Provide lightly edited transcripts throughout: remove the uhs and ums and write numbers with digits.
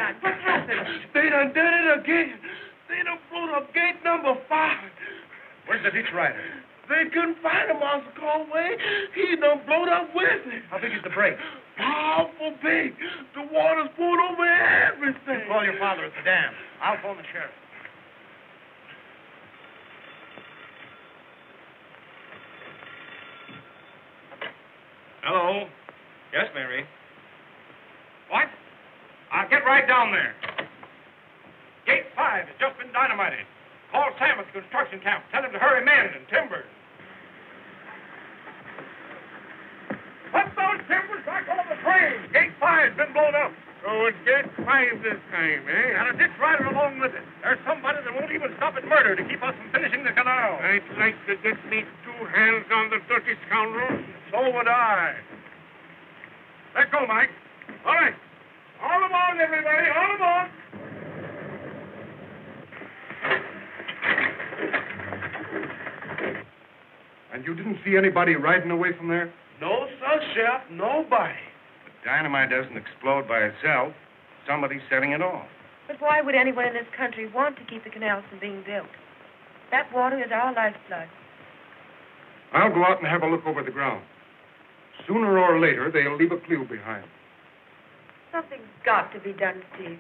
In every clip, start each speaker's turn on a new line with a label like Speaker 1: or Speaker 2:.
Speaker 1: done? What's happened?
Speaker 2: They done did it again. They done blew up gate number 5.
Speaker 3: Where's the ditch rider?
Speaker 2: They couldn't find him, Master Conway. He done blowed up with it.
Speaker 3: How big is the break?
Speaker 2: Powerful big. The water's poured over everything.
Speaker 3: You call your father at the dam. I'll phone the sheriff. Hello. Yes, Mary. What? I'll get right down there. Gate 5 has just been dynamited. Call Sam at the construction camp. Tell him to hurry men and timber. Put those timbers back on the train. Gate 5's been blown up.
Speaker 2: So it's gate 5 this time, eh?
Speaker 3: And a ditch rider along with it. There's somebody that won't even stop at murder to keep us from finishing the canal.
Speaker 2: I'd like to get me 2 hands on the dirty scoundrel.
Speaker 3: So would I. Let go, Mike. All right. All aboard, everybody. All aboard.
Speaker 4: And you didn't see anybody riding away from there?
Speaker 2: No, sir, Sheriff. Nobody.
Speaker 4: Dynamite doesn't explode by itself. Somebody's setting it off.
Speaker 1: But why would anyone in this country want to keep the canals from being built? That water is our lifeblood.
Speaker 4: I'll go out and have a look over the ground. Sooner or later, they'll leave a clue behind.
Speaker 1: Something's got to be done, Steve.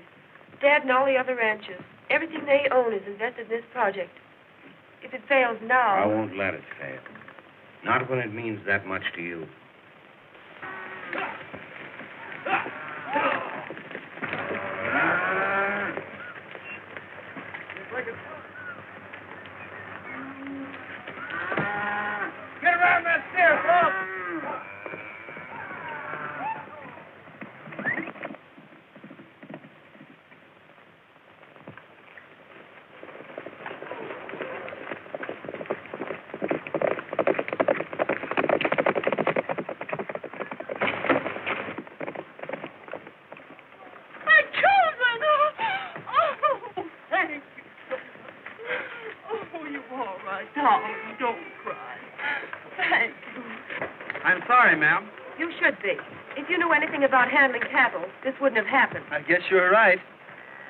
Speaker 1: Dad and all the other ranchers, everything they own is invested in this project. If it fails now...
Speaker 5: I won't let it fail. Not when it means that much to you.
Speaker 3: Get around that stair, Bob.
Speaker 6: Ma'am.
Speaker 1: You should be. If you knew anything about handling cattle, this wouldn't have happened.
Speaker 6: I guess you're right.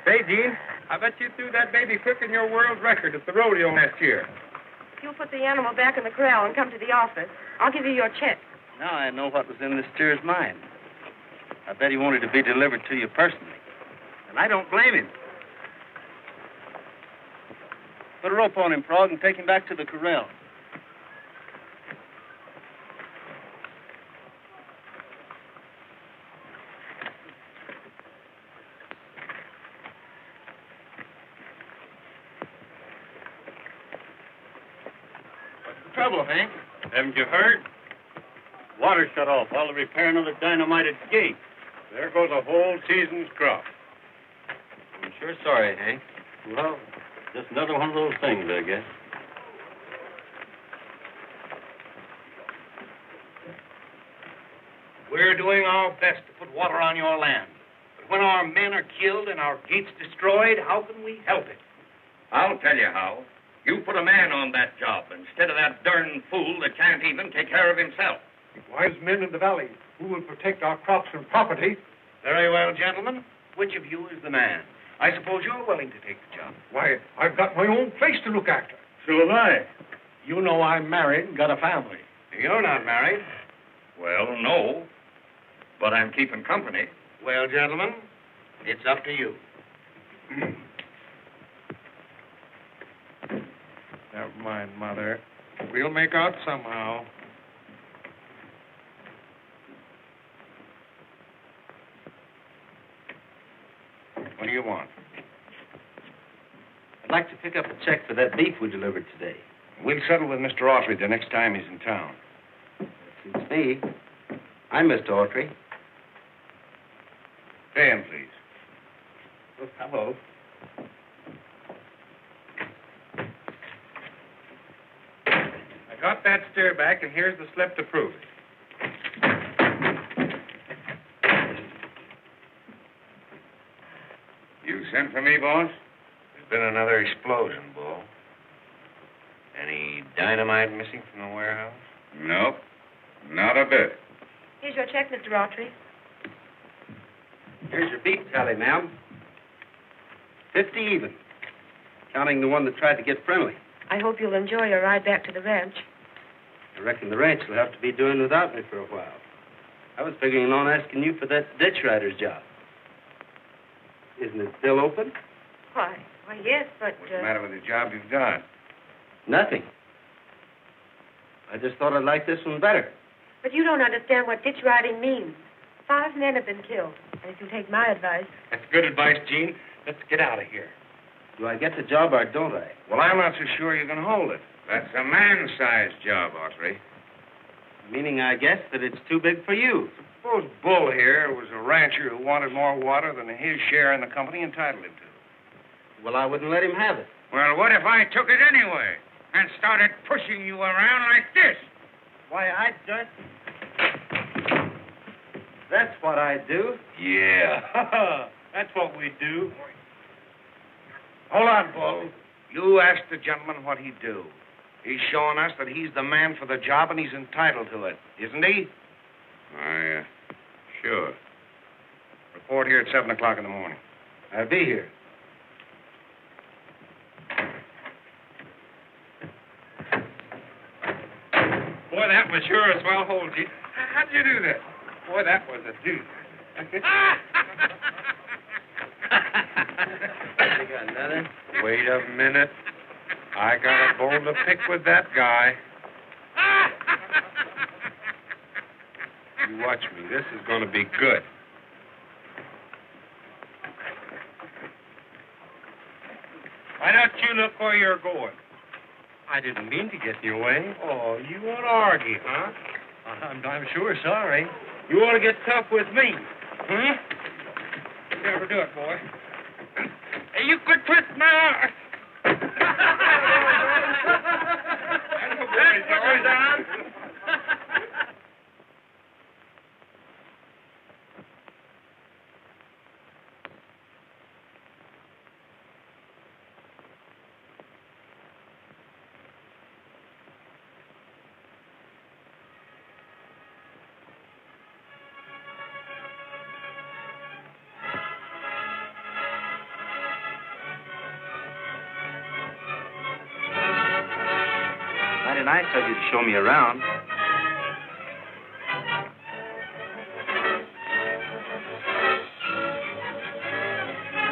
Speaker 6: Say, Dean, I bet you threw that baby quicker than your world record at the rodeo last year.
Speaker 1: If you'll put the animal back in the corral and come to the office, I'll give you your check.
Speaker 5: Now I know what was in the steer's mind. I bet he wanted to be delivered to you personally. And I don't blame him. Put a rope on him, Frog, and take him back to the corral.
Speaker 6: Trouble, Hank?
Speaker 3: Haven't you heard? Water shut off while they're repairing another dynamited gate. There goes a whole season's crop.
Speaker 5: I'm sure sorry, Hank.
Speaker 3: Well, just another one of those things, I guess.
Speaker 7: We're doing our best to put water on your land. But when our men are killed and our gates destroyed, how can we help it?
Speaker 8: I'll tell you how. You put a man on that job instead of that darn fool that can't even take care of himself.
Speaker 4: Wise men in the valley who will protect our crops and property.
Speaker 7: Very well, gentlemen. Which of you is the man? I suppose you're willing to take the job.
Speaker 4: Why, I've got my own place to look after.
Speaker 3: So have I.
Speaker 2: You know I'm married and got a family.
Speaker 7: You're not married.
Speaker 8: Well, no. But I'm keeping company.
Speaker 7: Well, gentlemen, it's up to you.
Speaker 4: Never mind, Mother. We'll make out somehow. What do you want?
Speaker 5: I'd like to pick up a check for that beef we delivered today.
Speaker 4: We'll settle with Mr. Autry the next time he's in town.
Speaker 5: Suits me. I'm Mr. Autry.
Speaker 4: Pay him, please.
Speaker 5: Oh, hello.
Speaker 6: I got that steer back, and here's the slip to prove it.
Speaker 8: You sent for me, boss? There's been another explosion, Bull. Any dynamite missing from the warehouse? Nope. Not a bit.
Speaker 1: Here's your check, Mr. Autry.
Speaker 5: Here's your beef tally, ma'am. 50 even, counting the one that tried to get friendly.
Speaker 1: I hope you'll enjoy your ride back to the ranch.
Speaker 5: I reckon the ranch will have to be doing without me for a while. I was figuring on asking you for that ditch rider's job. Isn't it still open?
Speaker 1: Why, yes, but...
Speaker 8: What's the matter with the job you've got?
Speaker 5: Nothing. I just thought I'd like this one better.
Speaker 1: But you don't understand what ditch riding means. 5 men have been killed. And if you take my advice...
Speaker 3: That's good advice, Gene. Let's get out of here.
Speaker 5: Do I get the job or don't I?
Speaker 8: Well, I'm not so sure you can hold it. That's a man-sized job, Osprey.
Speaker 5: Meaning, I guess, that it's too big for you.
Speaker 8: Suppose Bull here was a rancher who wanted more water than his share in the company entitled him to.
Speaker 5: Well, I wouldn't let him have it.
Speaker 8: Well, what if I took it anyway and started pushing you around like this?
Speaker 5: Why, I'd just... That's what I'd do.
Speaker 8: Yeah.
Speaker 3: That's what we do.
Speaker 8: Hold on, Bull. You asked the gentleman what he'd do. He's showing us that he's the man for the job and he's entitled to it, isn't he? Sure. Report here at 7 o'clock in the morning.
Speaker 5: I'll be here.
Speaker 3: Boy, that was sure a swell hold, Gene. How'd you do that? Boy, that was a deuce.
Speaker 5: You got nothing?
Speaker 6: Wait a minute. I got a bone to pick with that guy. You watch me. This is going to be good.
Speaker 3: Why don't you look where you're going?
Speaker 6: I didn't mean to get in your way.
Speaker 3: Oh, you want to argue, huh?
Speaker 6: I'm sure sorry.
Speaker 3: You want to get tough with me, huh? You never do it, boy. Hey, you quit twisting my arm.
Speaker 5: Mighty nice of you to show me around.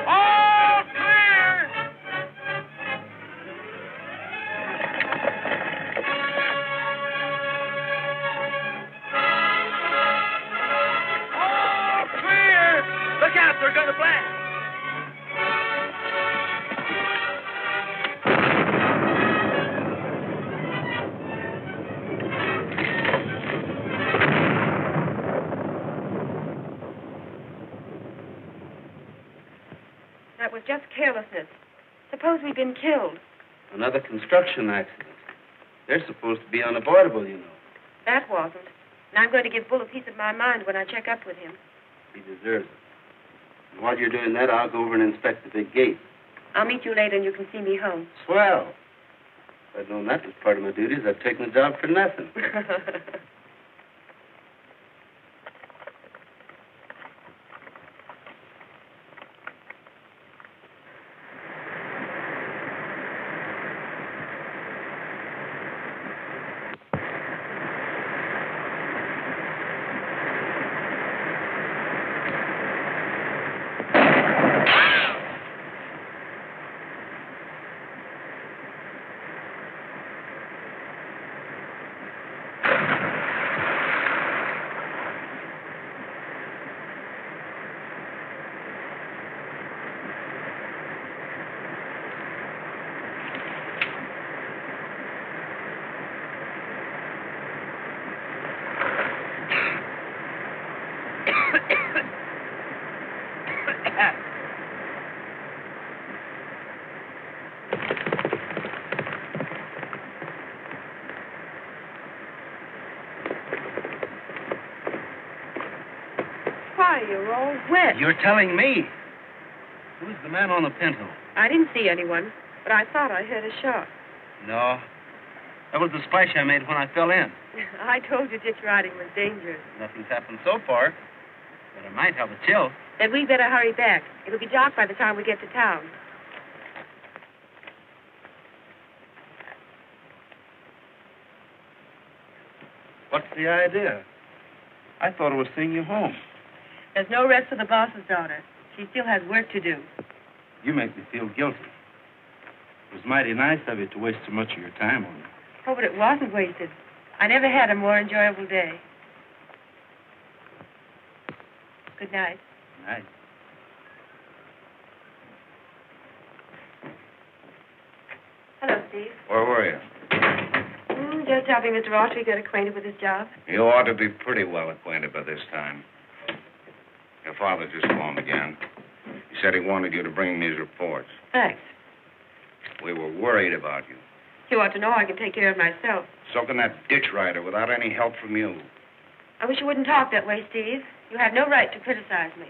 Speaker 3: All clear! All clear! Look out, they're going to blast!
Speaker 1: That was just carelessness. Suppose we'd been killed.
Speaker 5: Another construction accident. They're supposed to be unavoidable, you know.
Speaker 1: That wasn't. And I'm going to give Bull a piece of my mind when I check up with him.
Speaker 5: He deserves it. And while you're doing that, I'll go over and inspect the big gate.
Speaker 1: I'll meet you later and you can see me home.
Speaker 5: Swell. If I'd known that was part of my duties, I'd taken the job for nothing.
Speaker 1: Why, you're all wet.
Speaker 5: You're telling me? Who's the man on the pinto?
Speaker 1: I didn't see anyone, but I thought I heard a shot.
Speaker 5: No. That was the splash I made when I fell in.
Speaker 1: I told you ditch riding was dangerous.
Speaker 5: Nothing's happened so far, but I might have a chill.
Speaker 1: Then we better hurry back. It'll be dark by the time we get to town.
Speaker 5: What's the idea? I thought it was seeing you home.
Speaker 1: There's no rest for the boss's daughter. She still has work to do.
Speaker 5: You make me feel guilty. It was mighty nice of you to waste so much of your time on me.
Speaker 1: Oh, but it wasn't wasted. I never had a more enjoyable day. Good night.
Speaker 5: Night.
Speaker 1: Hello, Steve.
Speaker 8: Where were you?
Speaker 1: Just helping Mr. Autry get acquainted with his job.
Speaker 8: You ought to be pretty well acquainted by this time. Your father just phoned again. He said he wanted you to bring these reports.
Speaker 1: Thanks.
Speaker 8: We were worried about you.
Speaker 1: You ought to know I can take care of myself.
Speaker 8: So can that ditch rider without any help from you.
Speaker 1: I wish you wouldn't talk that way, Steve. You have no right to criticize me.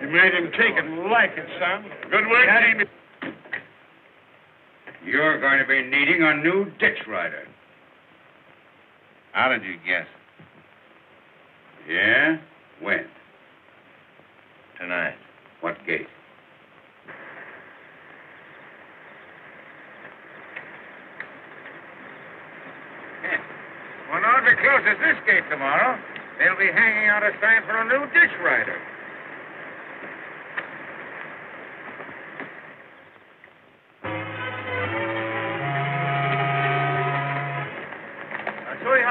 Speaker 2: You made him take it and like it, son. Good work, Jamie.
Speaker 8: You're going to be needing a new ditch rider. How did you guess? Yeah? When? Tonight. What gate?
Speaker 3: When Audrey closes this gate tomorrow, they'll be hanging out a sign for a new ditch rider.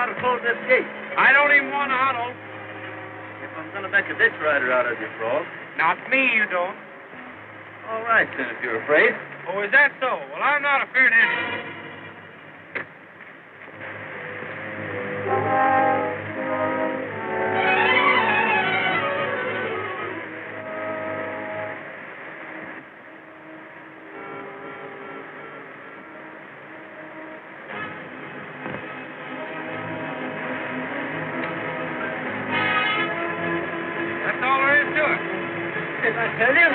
Speaker 5: how to close this gate.
Speaker 3: I don't even want to huddle.
Speaker 5: If I'm going to make a ditch rider out of you, Frog.
Speaker 3: Not me, you don't.
Speaker 5: All right, then, if you're afraid.
Speaker 3: Oh, is that so? Well, I'm not afraid of anything. That's all there is to it.
Speaker 5: Didn't I tell you?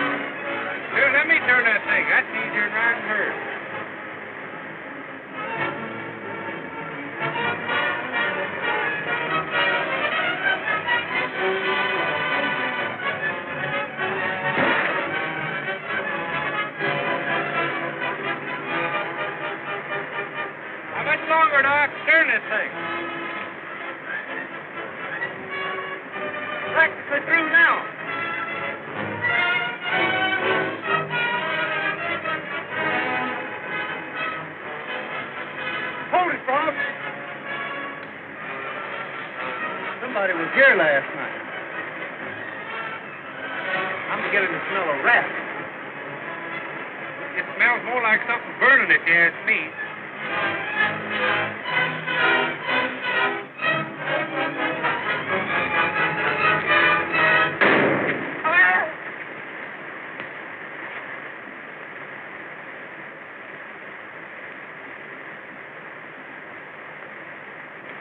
Speaker 3: Here, let me turn that thing. That's easier than riding herd. How much longer do I have to turn this thing?
Speaker 5: Practically through now. Hold it, Frog. Somebody was here last night. I'm beginning to smell a rat.
Speaker 3: It smells more like something burning if you ask me.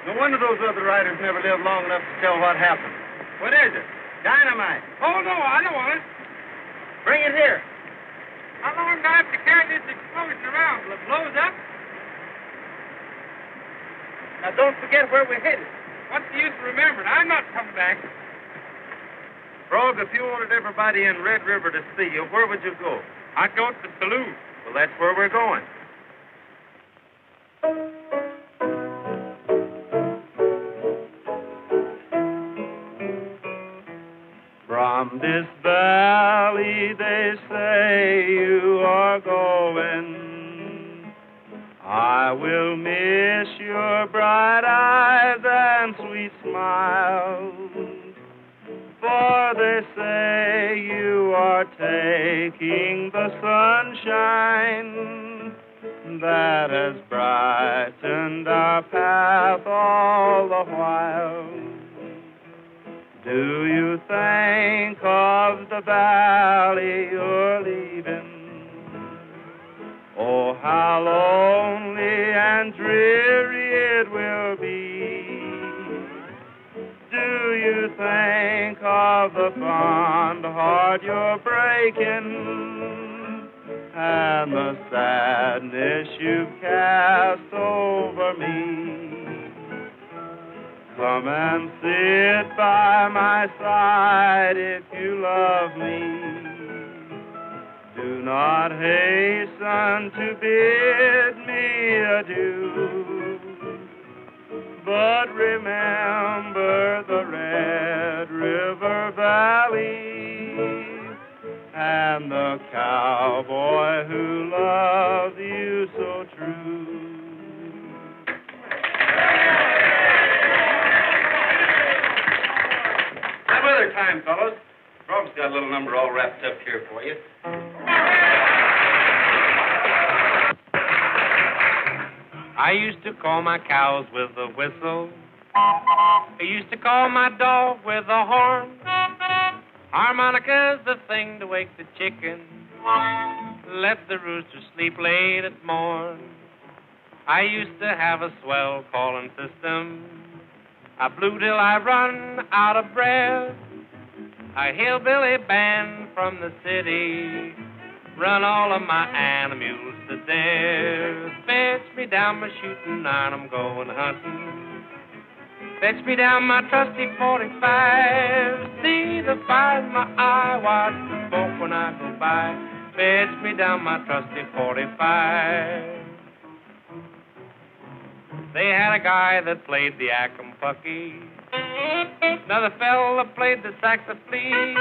Speaker 5: No wonder those other riders never lived long enough to tell what happened. What is it? Dynamite.
Speaker 3: Oh, no, I don't want it.
Speaker 5: Bring it here.
Speaker 3: How long do I have to carry this explosion around till it blows up?
Speaker 5: Now, don't forget where we're headed.
Speaker 3: What's the use of remembering? I'm not coming back.
Speaker 5: Frog, if you wanted everybody in Red River to see you, where would you go?
Speaker 3: I'd go to the saloon.
Speaker 5: Well, that's where we're going. From this valley they say you are going. I will miss your bright eyes and sweet smiles. For they say you are taking the sunshine that has brightened our path all the while. Do you think of the valley you're leaving? Oh, how lonely and dreary it will be. Do you think of the fond heart you're breaking and the sadness you've cast over me? Come and sit by my side if you love me. Do not hasten to bid me adieu, but remember the Red River Valley and the cowboy who loved you so true.
Speaker 7: Some other time, fellows. Frog's got a little number all wrapped up here for you.
Speaker 3: I used to call my cows with a whistle. I used to call my dog with a horn. Harmonica's the thing to wake the chicken. Let the rooster sleep late at morn. I used to have a swell calling system. I blew till I run out of breath. A hillbilly band from the city run all of my animals to death. Fetch me down my shooting iron, I'm going hunting. Fetch me down my trusty 45. See the fire in my eye, watch the smoke when I go by. Fetch me down my trusty 45. They had a guy that played the acompucky. Another fella played the saxophone.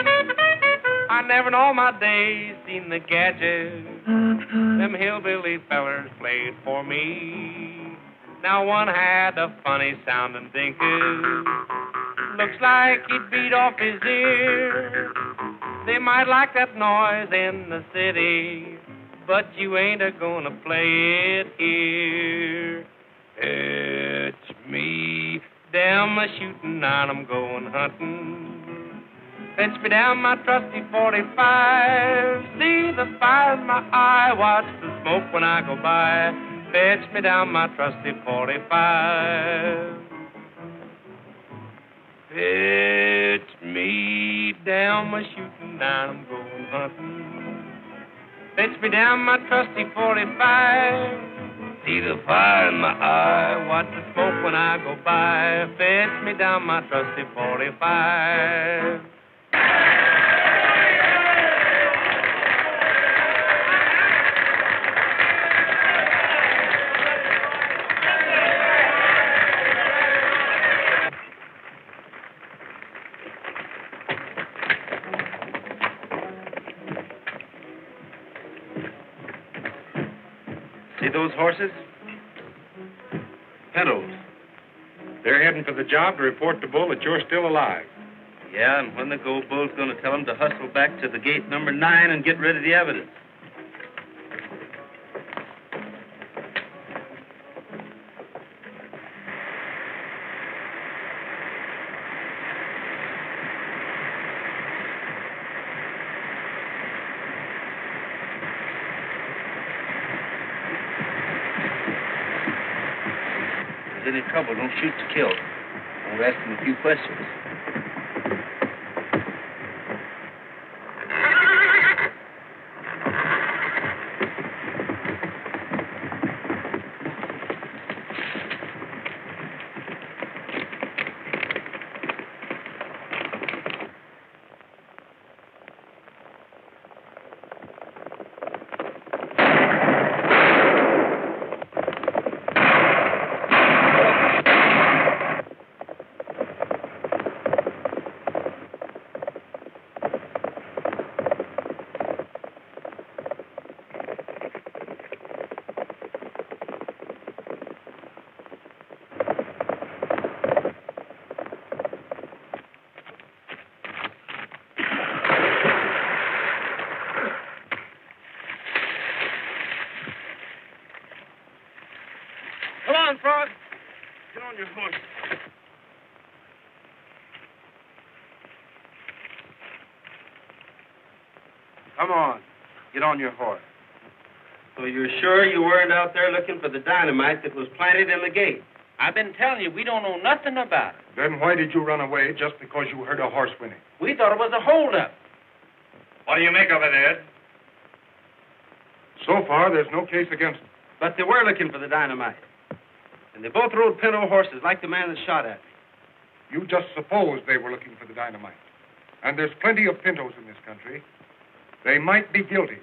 Speaker 3: I never in all my days seen the gadget them hillbilly fellers played for me.
Speaker 9: Now one had a funny sounding dinkus. Looks like he'd beat off his ear. They might like that noise in the city, but you ain't a-gonna play it here. It's me, down my shooting, and I'm going hunting. Fetch me down my trusty 45. See the fire in my eye, watch the smoke when I go by. Fetch me down my trusty 45. Fetch me down my shooting, and I'm going hunting. Fetch me down my trusty 45. See the fire in my eye, watch the smoke when I go by. Fetch me down my trusty 45.
Speaker 5: See those horses? Pintos.
Speaker 6: They're heading for the job to report to Bull that you're still alive.
Speaker 5: Yeah, and when they go, Bull's going to tell them to hustle back to the gate number 9 and get rid of the evidence. If there's any trouble, don't shoot to kill. I'll ask them a few questions.
Speaker 3: Come on, Frog. Get on your horse.
Speaker 5: Come on. Get on your horse. So you're sure you weren't out there looking for the dynamite that was planted in the gate?
Speaker 7: I've been telling you, we don't know nothing about it.
Speaker 4: Then why did you run away just because you heard a horse whinny?
Speaker 7: We thought it was a holdup.
Speaker 3: What do you make of it, Ed?
Speaker 4: So far, there's no case against them.
Speaker 5: But they were looking for the dynamite. And they both rode pinto horses like the man that shot at me.
Speaker 4: You just supposed they were looking for the dynamite. And there's plenty of pintos in this country. They might be guilty,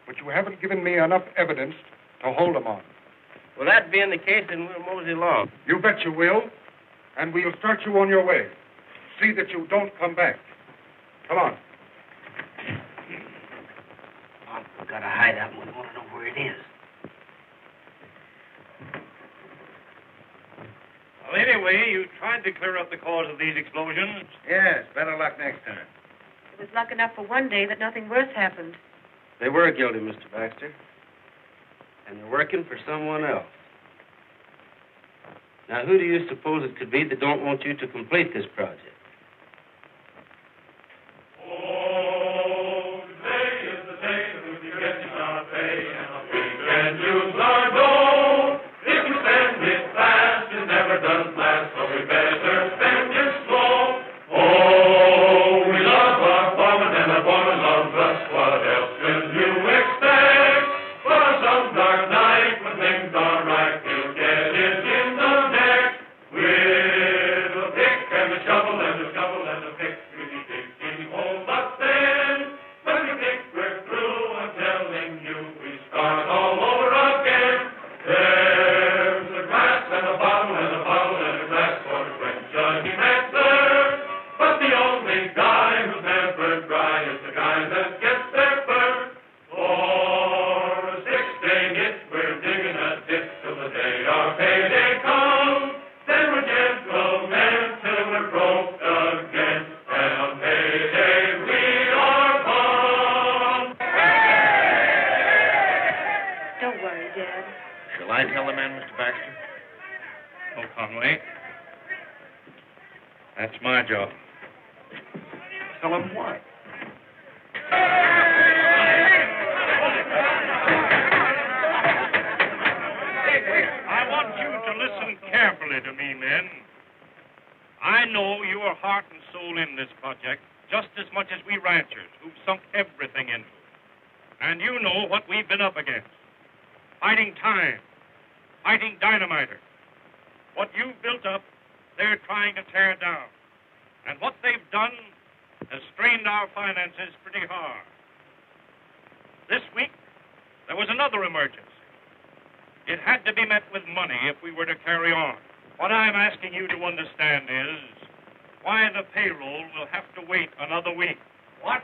Speaker 4: but you haven't given me enough evidence to hold them on.
Speaker 5: Well, that being the case, then we'll mosey along.
Speaker 4: You bet you will, and we'll start you on your way. See that you don't come back. Come on.
Speaker 5: We've got to hide out, and we want to know where it is.
Speaker 3: Well, anyway, you tried to clear up the cause of these explosions.
Speaker 8: Yes, better luck next time.
Speaker 1: It was luck enough for one day that nothing worse happened.
Speaker 5: They were guilty, Mr. Baxter. And they're working for someone else. Now, who do you suppose it could be that don't want you to complete this project?
Speaker 10: Oh, today is the day that we'll be getting our pay, and a we can use our dough. If you spend it fast, it never does last, so we better spend it slow. Oh, we love our foreman, and our foreman loves us. What else could you expect? For some dark night, when things are right, we'll get it in the neck. With a pick and a shovel and a shovel and a pick, we dig in hole, but then, when we think we're through, I'm telling you, we start all over again. There's a glass and a bottle and a bottle and a glass for a quench a human answer. But the only guy who's never dry is the guy that gets there first. For a 6-day hit, we're digging a dip till the day our payday
Speaker 8: That's my job.
Speaker 2: Tell him what?
Speaker 3: I want you to listen carefully to me, men. I know you are heart and soul in this project just as much as we ranchers who've sunk everything into it. And you know what we've been up against. Fighting time, fighting dynamiters. What you've built up, they're trying to tear down. And what they've done has strained our finances pretty hard. This week, there was another emergency. It had to be met with money if we were to carry on. What I'm asking you to understand is why the payroll will have to wait another week.
Speaker 7: What?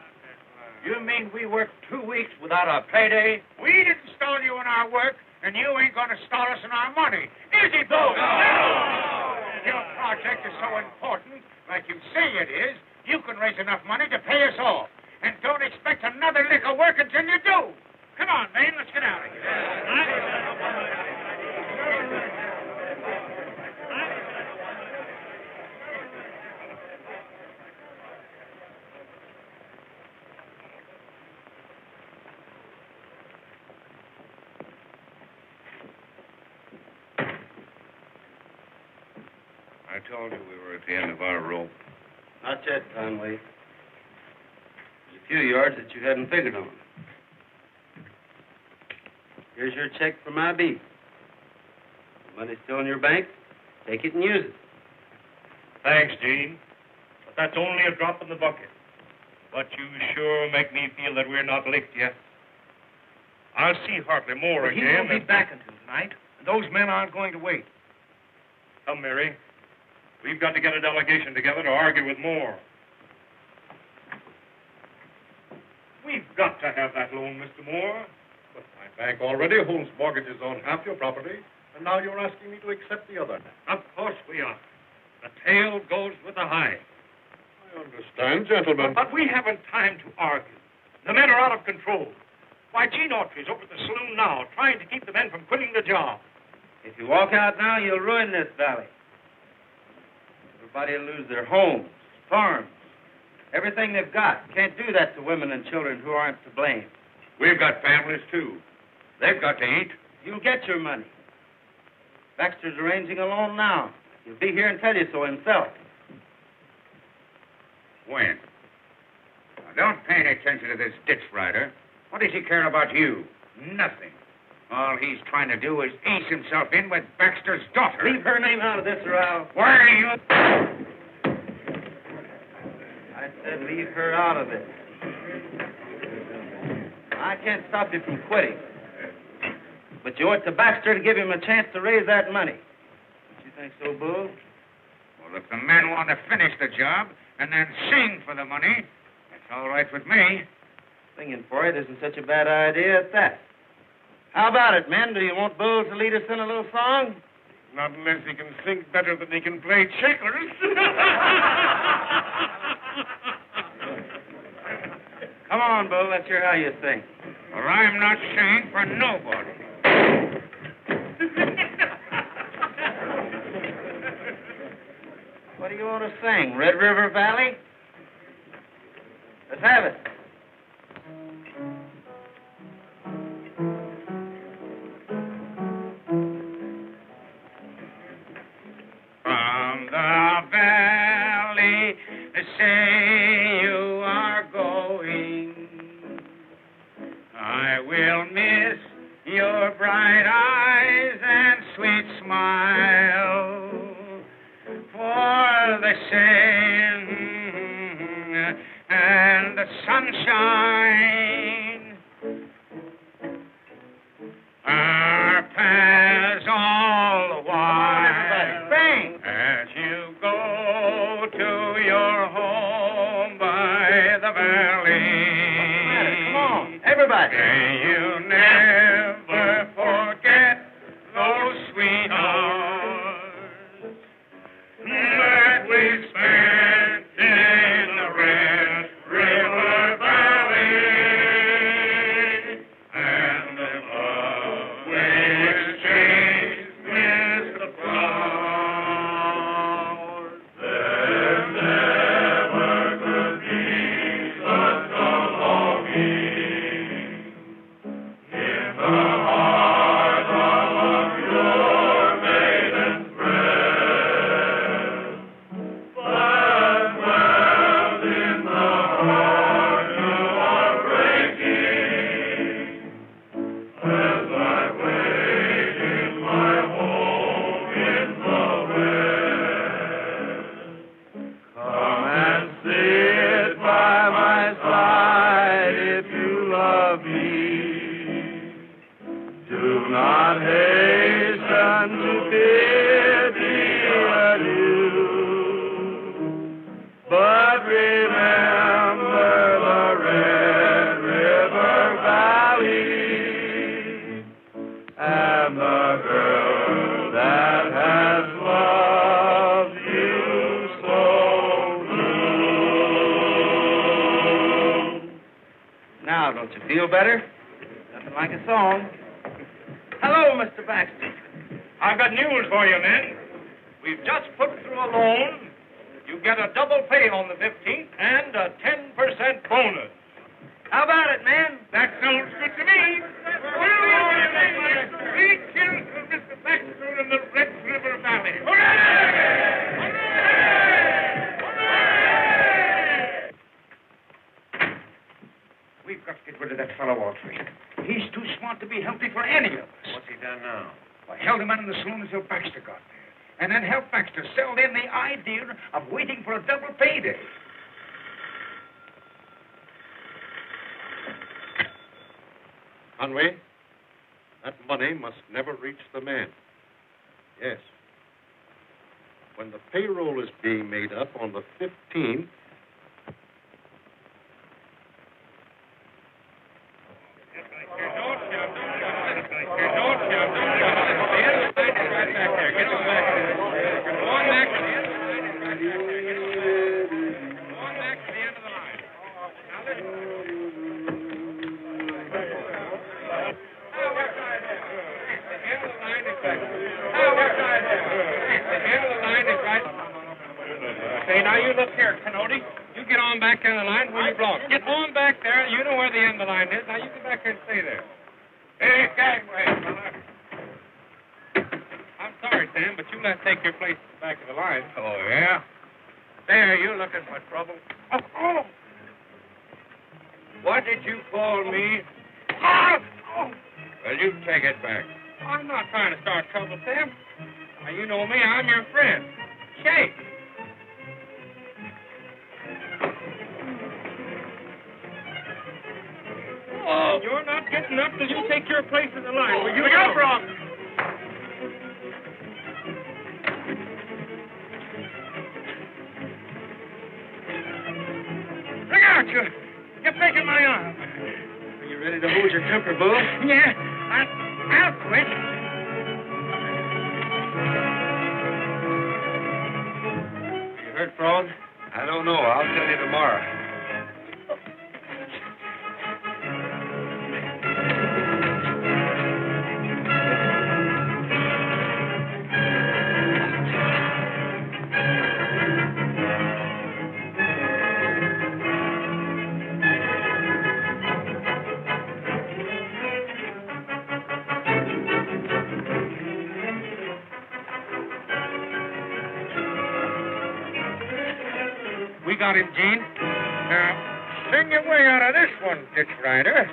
Speaker 7: You mean we worked 2 weeks without a payday?
Speaker 3: We didn't stall you in our work, and you ain't going to stall us in our money. Is it, Bo? No! Your project is so important, like you say it is, you can raise enough money to pay us all. And don't expect another lick of work until you do. Come on, man, let's get out of here.
Speaker 8: I told you we were at the end of our rope.
Speaker 5: Not yet, Conway. There's a few yards that you hadn't figured on. Here's your check for my beef. The money's still in your bank. Take it and use it.
Speaker 3: Thanks, Gene. But that's only a drop in the bucket. But you sure make me feel that we're not licked yet. I'll see Hartley more
Speaker 7: But he
Speaker 3: again.
Speaker 7: won't be back until tonight, and those men aren't going to wait.
Speaker 3: Come, Mary. We've got to get a delegation together to argue with Moore. We've got to have that loan, Mr. Moore.
Speaker 4: But my bank already holds mortgages on half your property, and now you're asking me to accept the other.
Speaker 3: Of course we are. The tail goes with the hide.
Speaker 4: I understand, gentlemen.
Speaker 3: But we haven't time to argue. The men are out of control. Why, Gene Autry's over at the saloon now, trying to keep the men from quitting the job.
Speaker 5: If you walk out now, you'll ruin this valley. Everybody will lose their homes, farms, everything they've got. Can't do that to women and children who aren't to blame.
Speaker 8: We've got families, too. They've got to eat.
Speaker 5: You'll get your money. Baxter's arranging a loan now. He'll be here and tell you so himself.
Speaker 8: When? Now, don't pay any attention to this ditch rider. What does he care about you? Nothing. All he's trying to do is ace himself in with Baxter's daughter.
Speaker 5: Leave her name out of this, Ralph.
Speaker 8: Where are you?
Speaker 5: I said leave her out of it. I can't stop you from quitting. But you owe it to Baxter to give him a chance to raise that money. Don't you think so, Bull?
Speaker 8: Well, if the men want to finish the job and then sing for the money, that's all right with me.
Speaker 5: Singing for it isn't such a bad idea at that. How about it, men? Do you want Bull to lead us in a little song?
Speaker 4: Not unless he can sing better than he can play checkers.
Speaker 5: Come on, Bull. Let's hear how you sing.
Speaker 8: Or I'm not singing for nobody.
Speaker 5: What do you want to sing? Red River Valley? Let's have it.
Speaker 8: From the valley, say you are going. I will miss your bright eyes and sweet smile. For the sun and the sunshine are paths all the while.
Speaker 5: Sing.
Speaker 8: As you go to your home by the valley.
Speaker 5: Come on, everybody.
Speaker 8: May you never forget those sweet hours that we spent in the Red River Valley, and the love we exchanged with the flowers. There
Speaker 5: Now, don't you feel better? Nothing like a song. Hello, Mr. Baxter.
Speaker 3: I've got news for you, men. We've just put through a loan. You get a double pay on the 15th and a 10% bonus.
Speaker 5: How about it, man?
Speaker 3: That sounds good to me. Three kills for Mr. Baxter in the Red River Valley. Hooray! Hooray!
Speaker 8: We've got to get rid of that fellow Autry. He's too smart to be healthy for any of us.
Speaker 7: What's he done now?
Speaker 8: I held him out in the saloon until Baxter got there. And then helped Baxter sell them the idea of waiting for a double payday.
Speaker 4: Conway, that money must never reach the man. Yes. When the payroll is being made up on the 15th,
Speaker 6: Say, now you look here, Canody. You get on back there in the line where you belong. Get on back there. You know where the end of the line is. Now you get back here and stay there.
Speaker 3: Hey, Gagway, fella.
Speaker 6: I'm sorry, Sam, but you must take your place at the back of the line.
Speaker 3: Oh, yeah? There, you looking for trouble? Oh. What did you call me? Well, you take it back.
Speaker 6: I'm not trying to start trouble, Sam. Now, you know me. I'm your friend. Shake. Oh, you're not getting up till you take your place in the line. Will you
Speaker 3: Look out, Brock! Look out, you're breaking my arm.
Speaker 5: Are you ready to hold your temper, Bull?
Speaker 3: Yeah, I'll quit.
Speaker 5: You hurt, Frog? I don't know. I'll tell you tomorrow.
Speaker 3: We got him, Gene. Now, sing your way out of this one, Ditch Rider.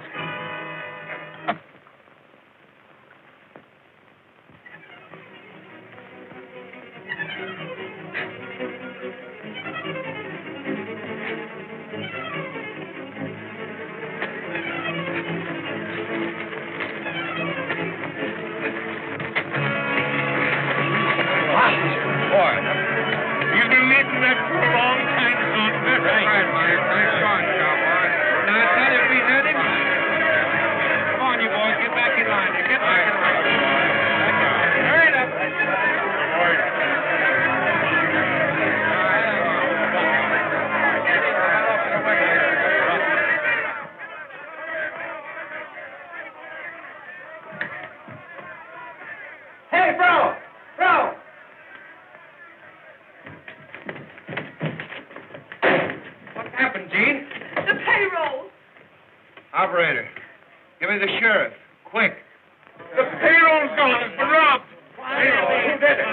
Speaker 3: Boy, you've been needing that for a long time, son. That's right, Mike. Nice shot, cowboy. Now, I tell you, we had him. Come on, you boys. Get back in line. Get back in line. Hurry it up.
Speaker 5: Hey, bro! Bro!
Speaker 3: What happened, Gene?
Speaker 1: The payroll.
Speaker 3: Operator, give me the sheriff. Quick. The payroll's gone. It's been robbed. Payroll? Who did it?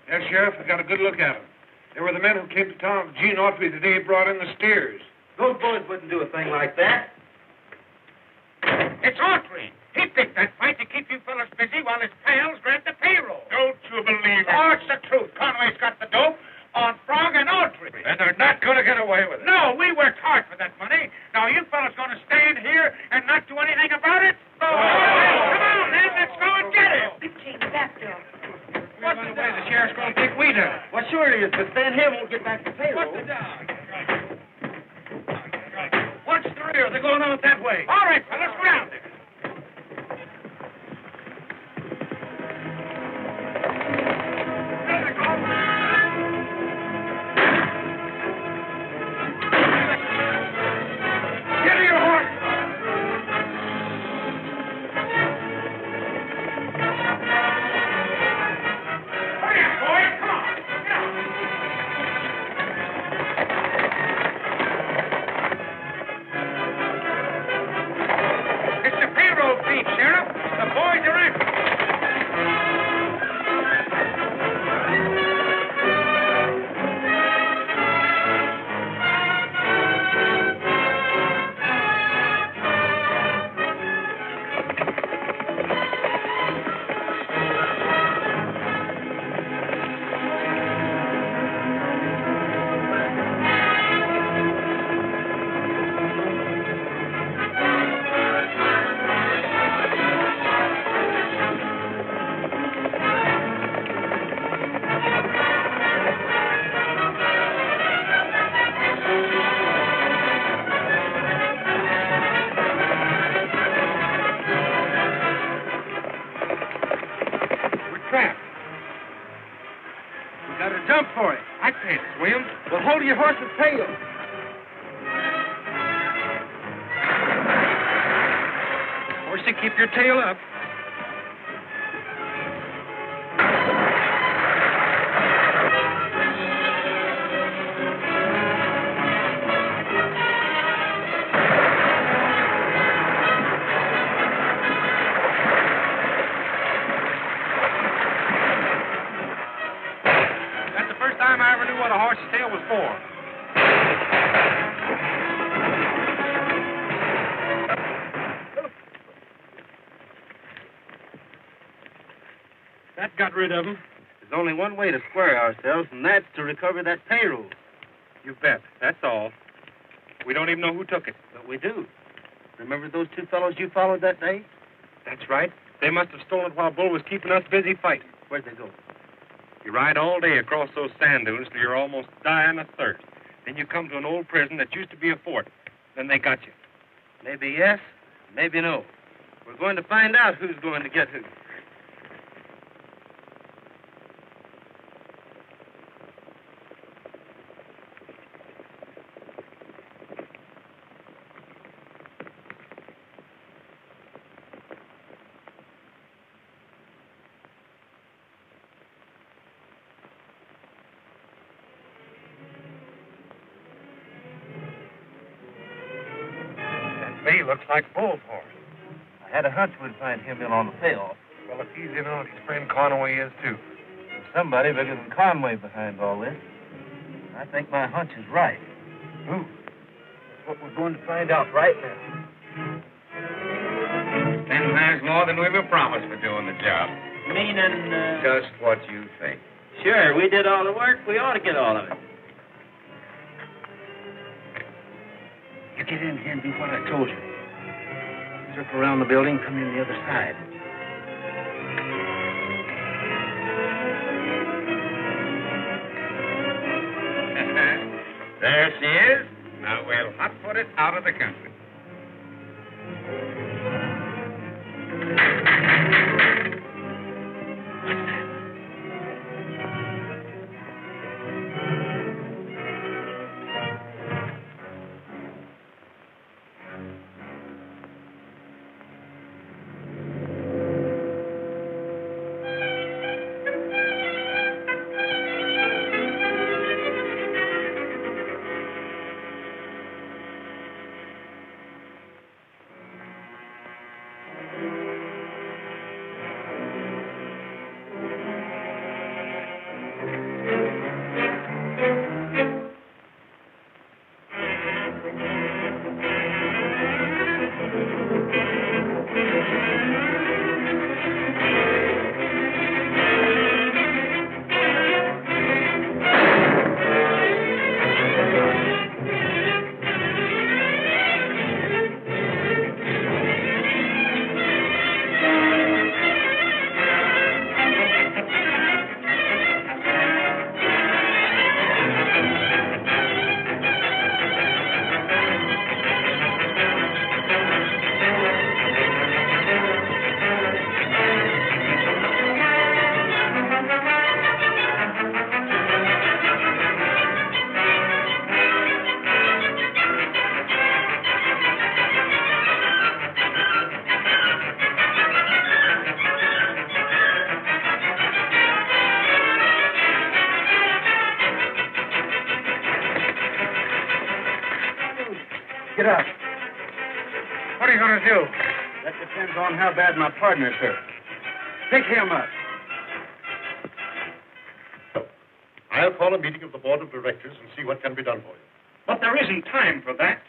Speaker 3: Yes, Sheriff, I got a good look at them. They were the men who came to town with Gene Autry the day he brought in the steers.
Speaker 5: Those boys wouldn't do a thing like that.
Speaker 7: It's Autry. He picked that fight to keep you fellas busy while his pals grabbed the payroll.
Speaker 3: Don't you believe it?
Speaker 7: Oh, it's the truth. Conway's got the dope on Frog and Autry.
Speaker 3: And they're not going to get away with it.
Speaker 7: No, we worked hard for that money. Now, you fellas going to stand here and not do anything about it? Come on, then. Let's go and get him.
Speaker 1: Big Gene, back door.
Speaker 3: What's the way the sheriff's going to think we done it?
Speaker 5: Well, sure he is, but Stan here won't get back the payroll.
Speaker 3: What's the dog? Watch the rear. They're going out that way.
Speaker 7: All right, fellas, round it.
Speaker 6: jump for it. I can't swim. Well, hold your horse's tail. Horsey, keep your tail up.
Speaker 3: I ever knew what a horse's tail was for.
Speaker 6: That got rid of him.
Speaker 5: There's only one way to square ourselves, and that's to recover that payroll.
Speaker 6: You bet. That's all. We don't even know who took it.
Speaker 5: But we do. Remember those two fellows you followed that day?
Speaker 6: That's right. They must have stolen it while Bull was keeping us busy fighting.
Speaker 5: Where'd they go?
Speaker 6: You ride all day across those sand dunes till you're almost dying of thirst. Then you come to an old prison that used to be a fort. Then they got you.
Speaker 5: Maybe yes, maybe no. We're going to find out who's going to get who.
Speaker 6: Bay looks like Bull's horse.
Speaker 5: I had a hunch we'd find him in on the payoff.
Speaker 6: Well, if he's in on it, his friend Conway is, too.
Speaker 5: There's somebody bigger than Conway behind all this. I think my hunch is right.
Speaker 6: Who?
Speaker 5: That's what we're going to find out right now.
Speaker 8: 10 times more than we were promised for doing the job.
Speaker 5: Meaning,
Speaker 8: Just what you think.
Speaker 5: Sure, we did all the work. We ought to get all of it. You get in here and do what I told you. Circle around the building, come in the other side.
Speaker 8: There she is. Now we'll hot-foot it out of the country.
Speaker 5: Get up.
Speaker 8: What are you going to do?
Speaker 5: That depends on how bad my partner's hurt. Pick him up.
Speaker 11: I'll call a meeting of the board of directors and see what can be done for you.
Speaker 3: But there isn't time for that.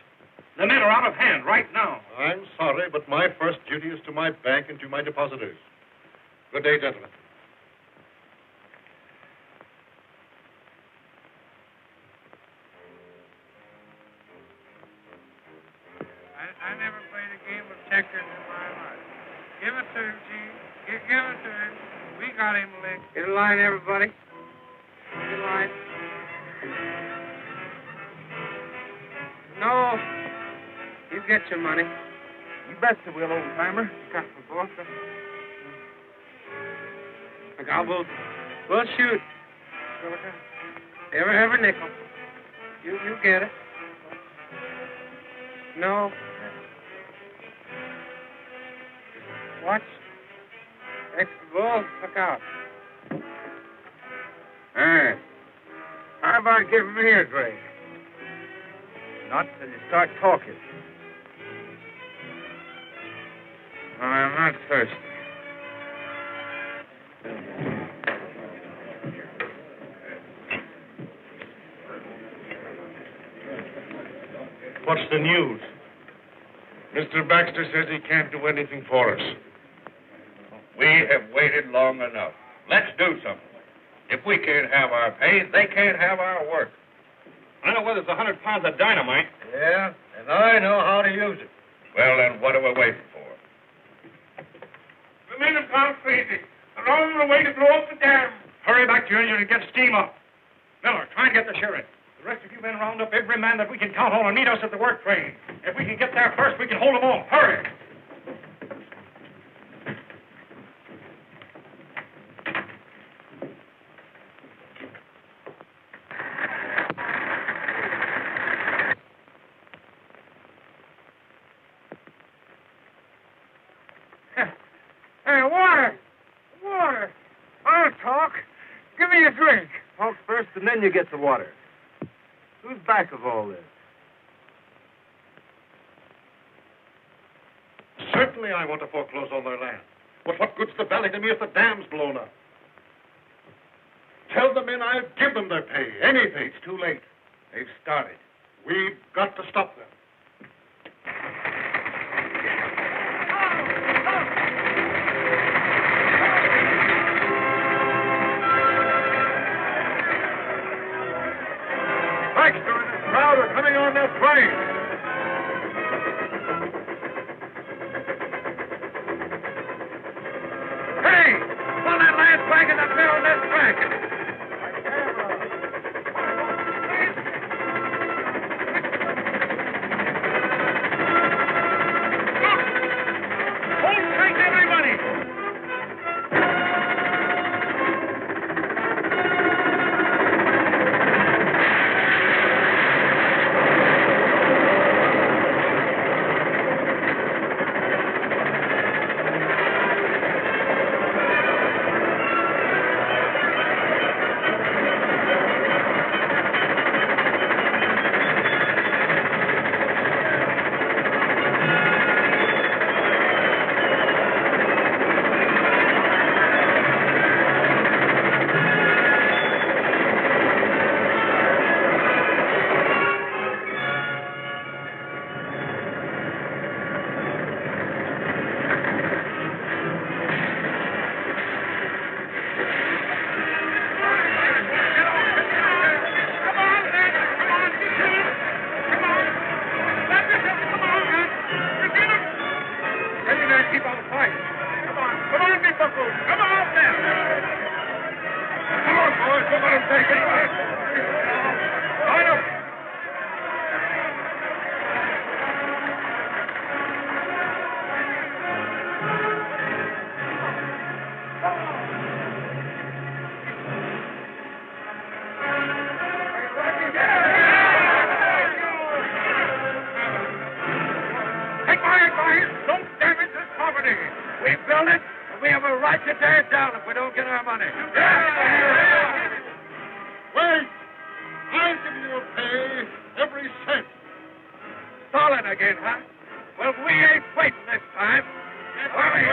Speaker 3: The men are out of hand right now.
Speaker 11: I'm sorry, but my first duty is to my bank and to my depositors. Good day, gentlemen.
Speaker 6: I never played a game of checkers in my life. Give it to him, Gene. Give it to him. We got him licked. Get in line, everybody. Get in line. No. You get your money. You betcha will, old timer. Got the boss. Look, we'll shoot. Every nickel. You get it. No. Watch. Extra bull, look out.
Speaker 8: Hey, how about giving me a drink?
Speaker 6: Not till you start talking.
Speaker 8: I'm not thirsty.
Speaker 11: What's the news?
Speaker 4: Mr. Baxter says he can't do anything for us.
Speaker 8: We have waited long enough. Let's do something. If we can't have our pay, they can't have our work.
Speaker 3: I know where there's 100 pounds of dynamite.
Speaker 11: Yeah, and I know how to use it.
Speaker 8: Well, then what are we waiting for?
Speaker 3: The men have gone crazy. They're all on the way to blow up the dam. Hurry back, Junior, and get steam up. Miller, try and get the sheriff. The rest of you men round up every man that we can count on and meet us at the work train. If we can get there first, we can hold them all. Hurry!
Speaker 6: Hey, water! Water! I'll talk. Give me a drink. Talk first, and then you get the water. Who's back of all this?
Speaker 11: Certainly I want to foreclose on their land. But what good's the valley to me if the dam's blown up? Tell the men I'll give them their pay. Anything. It's too late. They've started. We've got to stop them. Baxter and his crowd are coming on that train.
Speaker 6: Hey! Pull that last wagon up there on this track.
Speaker 3: Hold tight, everybody! Keep on fighting. Come on, big buckles. Come on there. Come on, boys. Don't let them take it. Line up. Take my advice. Don't damage this property. We built it, and we have a right to tear it down if we don't get our money.
Speaker 11: Wait! I'll give you your pay, every cent.
Speaker 6: Solid again, huh? Well, we ain't waiting this time. Hurry.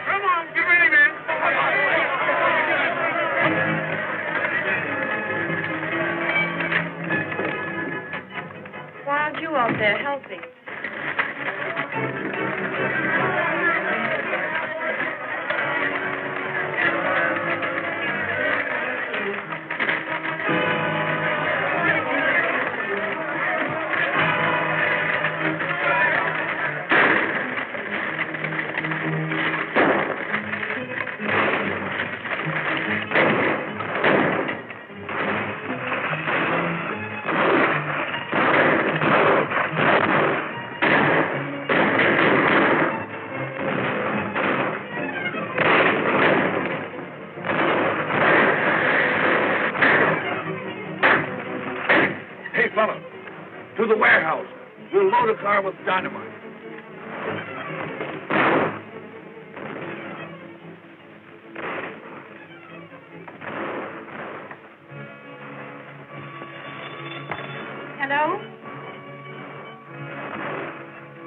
Speaker 6: Come on, get ready, men.
Speaker 1: Why aren't you out there helping?
Speaker 2: car with dynamite.
Speaker 1: Hello?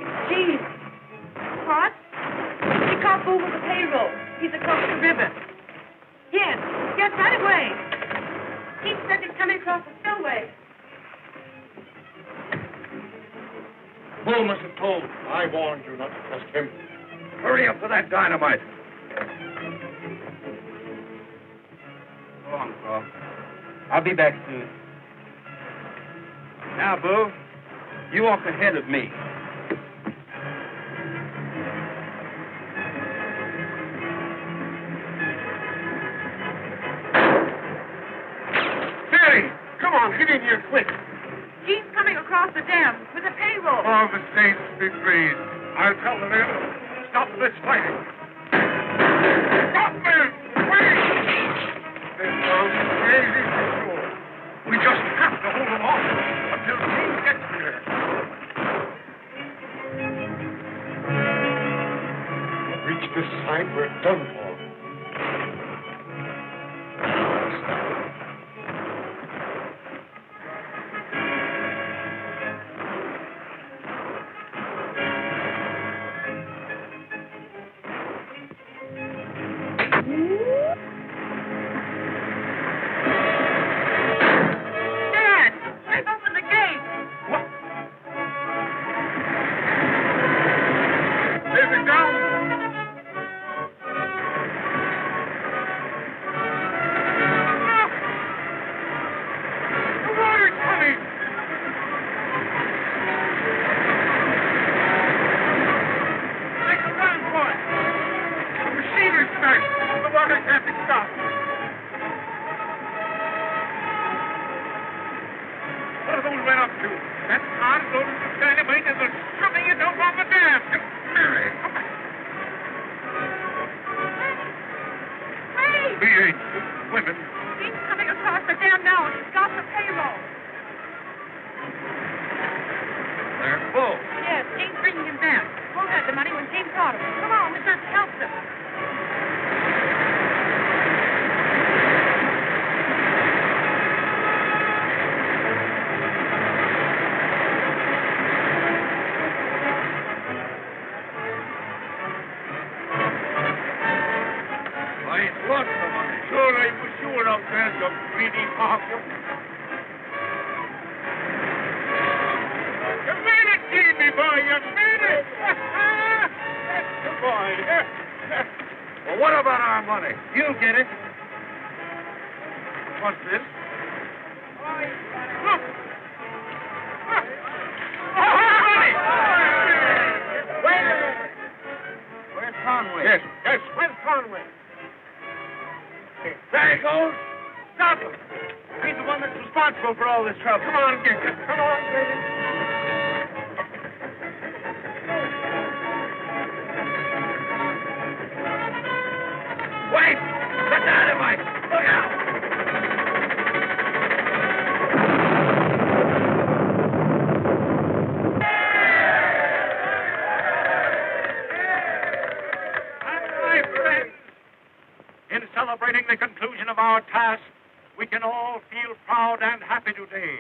Speaker 1: It's Gene. What? He can't move with the payroll. He's across the river. Yes, right away. He said he's coming across the spillway.
Speaker 11: Bull must have told. I warned you not to trust him.
Speaker 2: Hurry up for that dynamite.
Speaker 5: Go on, Carl. I'll be back soon. Now, Boo, you walk ahead of me.
Speaker 2: Mary, come on, get in here quick.
Speaker 1: He's coming across the dam with a payroll.
Speaker 3: Oh, the saints be praised. I'll tell the men. Stop this fighting. Stop, men! Wait! This goes crazy for sure. We just have to hold them off until King gets here.
Speaker 11: Reach this side, we're done for.
Speaker 1: Dad, they've opened the gate.
Speaker 3: Is it down? Look! The water's coming! Make a run for it! The machine is smashed! The water can't be stopped! What are those men up to? That car loaded with dynamite and they're shoving it up on the dam! Mary!
Speaker 1: Hey!
Speaker 3: The ancient women!
Speaker 1: He's coming across the dam now, and he's got the payroll.
Speaker 3: They're full.
Speaker 1: Yes, Jane's bringing him back. We'll have the money when Jane caught him. Come on, we've got to help them.
Speaker 3: I ain't lost the money. Sure, I was sure of that, you greedy possum. You made it, Jamie boy, you made it! That's the boy. Well, what about our money?
Speaker 5: You get it.
Speaker 3: What's this? Look! Money! Wait a minute!
Speaker 5: Where's Conway?
Speaker 3: Yes, where's Conway? There he goes. Stop him. He's the one that's responsible for all this trouble. Come on, Ginger. Come on, Ginger. Wait! The dynamite! Look out! And my friends, in celebrating the conclusion of our task, we can all feel proud and happy today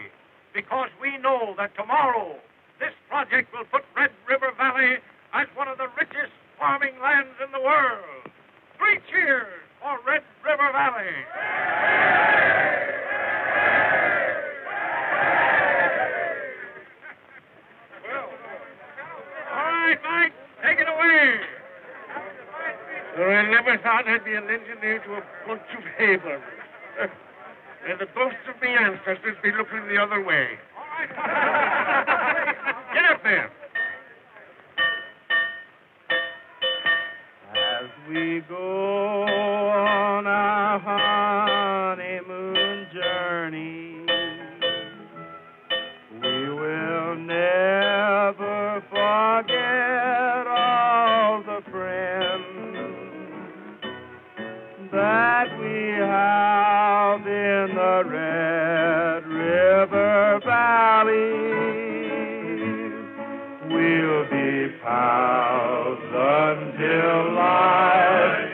Speaker 3: because we know that tomorrow this project will put Red River Valley as one of the richest farming lands in the world. 3 cheers for Red River Valley. All right, Mike, take it away. I never thought I'd be an engineer to a bunch of havens. And the ghosts of my ancestors be looking the other way. All right. Get up there.
Speaker 9: As we go on our honeymoon journey, we will never forget all the friends that we have in the Red River Valley.
Speaker 10: house until I